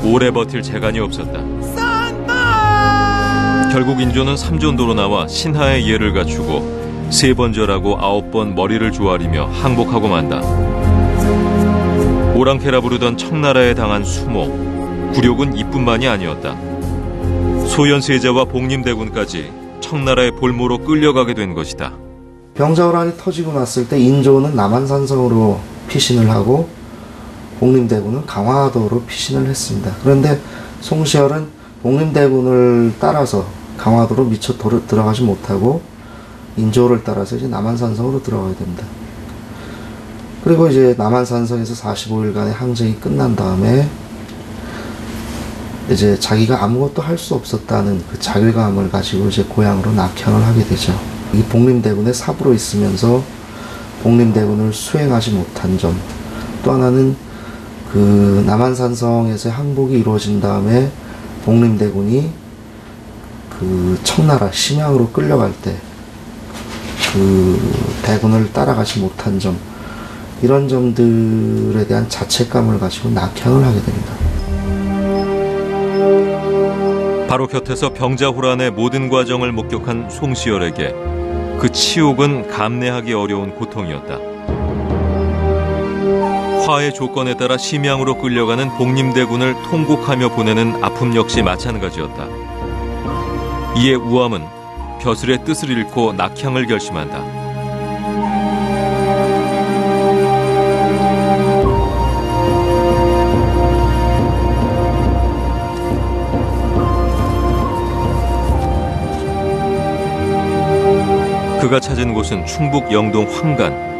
오래 버틸 재간이 없었다. 결국 인조는 삼전도로 나와 신하의 예를 갖추고 3번 절하고 9번 머리를 조아리며 항복하고 만다. 오랑캐라 부르던 청나라에 당한 수모, 굴욕은 이뿐만이 아니었다. 소현세자와 복림대군까지 청나라의 볼모로 끌려가게 된 것이다. 병자호란이 터지고 났을 때 인조는 남한산성으로 피신을 하고 복림대군은 강화도로 피신을 했습니다. 그런데 송시열은 복림대군을 따라서 강화도로 미처 들어가지 못하고 인조를 따라서 이제 남한산성으로 들어가게 됩니다. 그리고 이제 남한산성에서 45일간의 항쟁이 끝난 다음에 이제 자기가 아무것도 할 수 없었다는 그 자괴감을 가지고 이제 고향으로 낙향을 하게 되죠. 이 복림대군의 사부로 있으면서 복림대군을 수행하지 못한 점, 또 하나는 그 남한산성에서 항복이 이루어진 다음에 복림대군이 그 청나라 심양으로 끌려갈 때 그 대군을 따라가지 못한 점, 이런 점들에 대한 자책감을 가지고 낙향을 하게 됩니다. 바로 곁에서 병자호란의 모든 과정을 목격한 송시열에게 그 치욕은 감내하기 어려운 고통이었다. 화의 조건에 따라 심양으로 끌려가는 복림대군을 통곡하며 보내는 아픔 역시 마찬가지였다. 이에 우암은 벼슬의 뜻을 잃고 낙향을 결심한다. 그가 찾은 곳은 충북 영동 황간.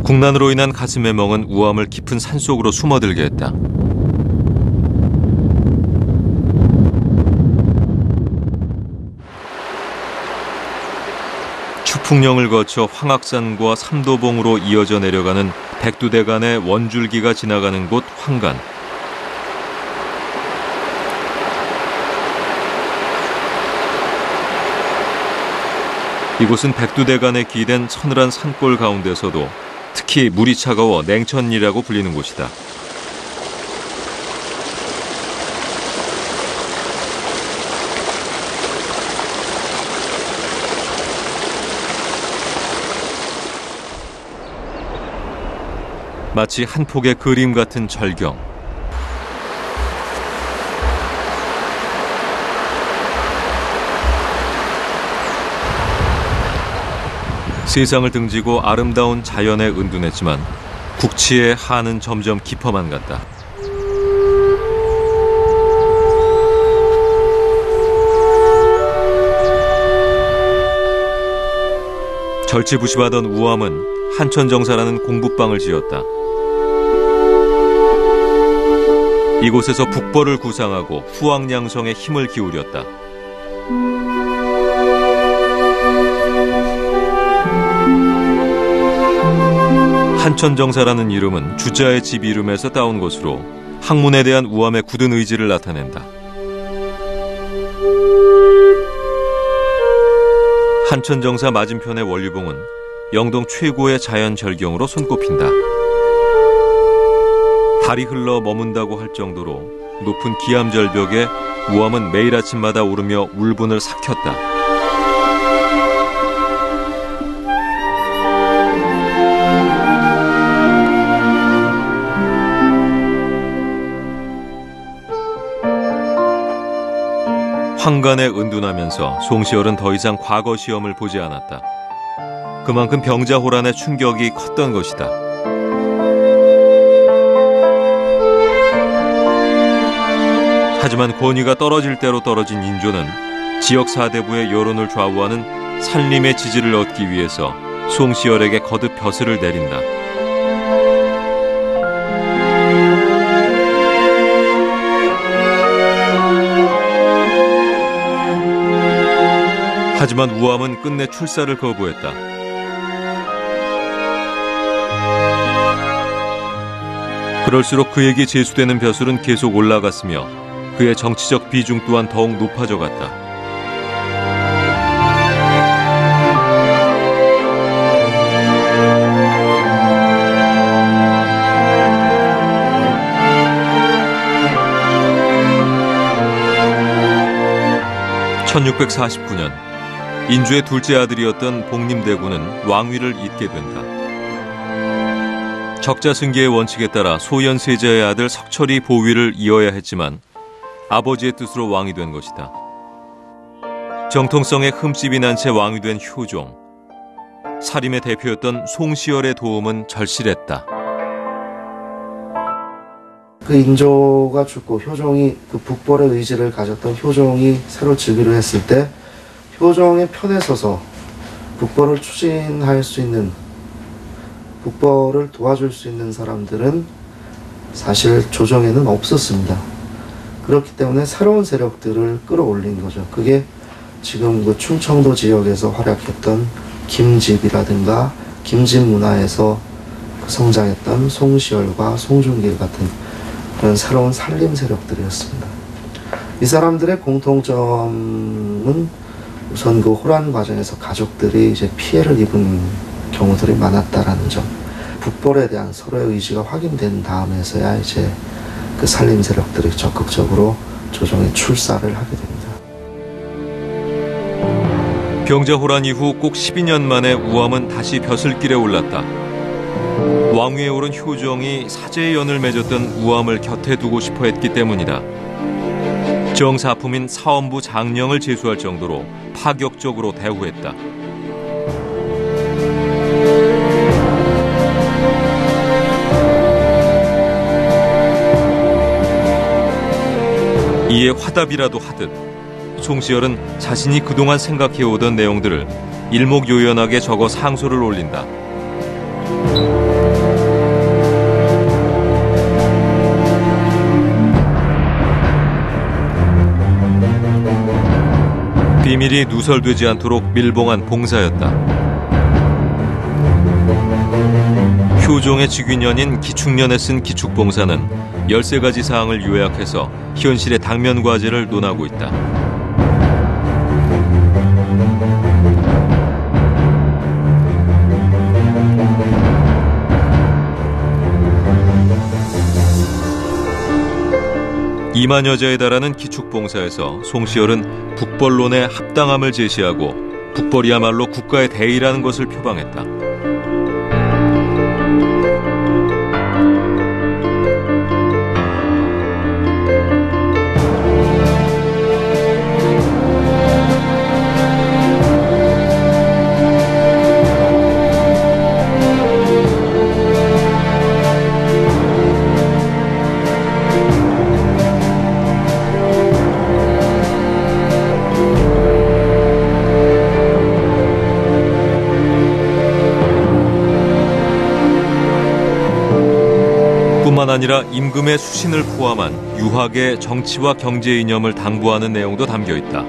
국난으로 인한 가슴의 멍은 우암을 깊은 산속으로 숨어들게 했다. 추풍령을 거쳐 황악산과 삼도봉으로 이어져 내려가는 백두대간의 원줄기가 지나가는 곳 황간. 이곳은 백두대간에 기댄 서늘한 산골 가운데서도 특히 물이 차가워 냉천이라고 불리는 곳이다. 마치 한 폭의 그림 같은 절경. 세상을 등지고 아름다운 자연에 은둔했지만 국치의 한은 점점 깊어만 갔다. 절치부심하던 우암은 한천정사라는 공부방을 지었다. 이곳에서 북벌을 구상하고 후황양성에 힘을 기울였다. 한천정사라는 이름은 주자의 집 이름에서 따온 것으로 학문에 대한 우암의 굳은 의지를 나타낸다. 한천정사 맞은편의 원류봉은 영동 최고의 자연 절경으로 손꼽힌다. 달이 흘러 머문다고 할 정도로 높은 기암절벽에 우암은 매일 아침마다 오르며 울분을 삭혔다. 황간에 은둔하면서 송시열은 더 이상 과거 시험을 보지 않았다. 그만큼 병자호란의 충격이 컸던 것이다. 하지만 권위가 떨어질 대로 떨어진 인조는 지역 사대부의 여론을 좌우하는 산림의 지지를 얻기 위해서 송시열에게 거듭 벼슬을 내린다. 하지만 우암은 끝내 출사를 거부했다. 그럴수록 그에게 제수되는 벼슬은 계속 올라갔으며 그의 정치적 비중 또한 더욱 높아져 갔다. 1649년 인주의 둘째 아들이었던 복림대군은 왕위를 잇게 된다. 적자승계의 원칙에 따라 소현세자의 아들 석철이 보위를 이어야 했지만 아버지의 뜻으로 왕이 된 것이다. 정통성에 흠집이 난 채 왕이 된 효종. 사림의 대표였던 송시열의 도움은 절실했다. 그 인조가 죽고 효종이 그 북벌의 의지를 가졌던 효종이 새로 즉위를 했을 때 효종의 편에 서서 북벌을 추진할 수 있는, 북벌을 도와줄 수 있는 사람들은 사실 조정에는 없었습니다. 그렇기 때문에 새로운 세력들을 끌어올린 거죠. 그게 지금 그 충청도 지역에서 활약했던 김집이라든가 김집 문화에서 성장했던 송시열과 송중길 같은 그런 새로운 살림 세력들이었습니다. 이 사람들의 공통점은 우선 그 호란 과정에서 가족들이 이제 피해를 입은 경우들이 많았다라는 점. 북벌에 대한 서로의 의지가 확인된 다음에서야 이제 그 살림 세력들이 적극적으로 조정에 출사를 하게 됩니다. 병자호란 이후 꼭 12년 만에 우암은 다시 벼슬길에 올랐다. 왕위에 오른 효종이 사제의 연을 맺었던 우암을 곁에 두고 싶어 했기 때문이다. 정사품인 사원부 장령을 제수할 정도로 파격적으로 대우했다. 이에 화답이라도 하듯 송시열은 자신이 그동안 생각해오던 내용들을 일목요연하게 적어 상소를 올린다. 비밀이 누설되지 않도록 밀봉한 봉사였다. 효종의 직위년인 기축년에 쓴 기축봉사는 13가지 사항을 요약해서 현실의 당면 과제를 논하고 있다. 이만여자에 달하는 기축봉사에서 송시열은 북벌론의 합당함을 제시하고 북벌이야말로 국가의 대의라는 것을 표방했다. 뿐만 아니라 임금의 수신을 포함한 유학의 정치와 경제 이념을 당부하는 내용도 담겨 있다.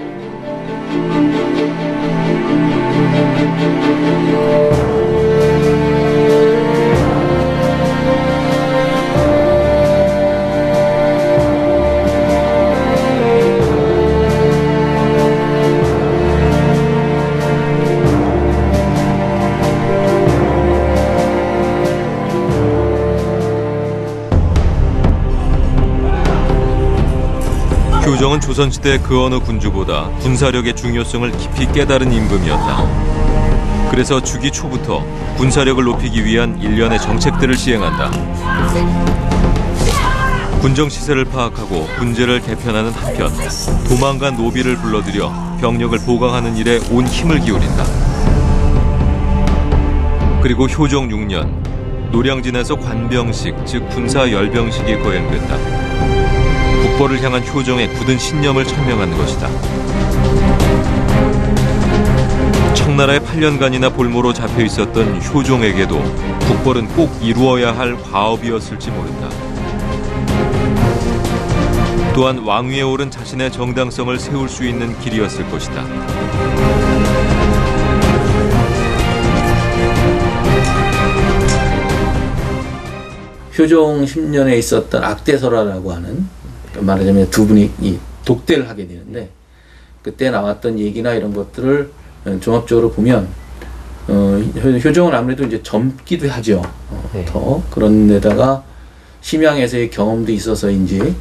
효종은 조선시대 그 어느 군주보다 군사력의 중요성을 깊이 깨달은 임금이었다. 그래서 주기 초부터 군사력을 높이기 위한 일련의 정책들을 시행한다. 군정 시세를 파악하고 군제를 개편하는 한편 도망간 노비를 불러들여 병력을 보강하는 일에 온 힘을 기울인다. 그리고 효종 6년 노량진에서 관병식, 즉 군사 열병식이 거행됐다. 북벌을 향한 효종의 굳은 신념을 천명하는 것이다. 청나라의 8년간이나 볼모로 잡혀 있었던 효종에게도 북벌은 꼭 이루어야 할 과업이었을지 모른다. 또한 왕위에 오른 자신의 정당성을 세울 수 있는 길이었을 것이다. 효종 10년에 있었던 악대설화라고 하는, 말하자면 두 분이 이 독대를 하게 되는데, 그때 나왔던 얘기나 이런 것들을 종합적으로 보면 효종은 아무래도 이제 젊기도 하죠. 더 그런 데다가 심양에서의 경험도 있어서인지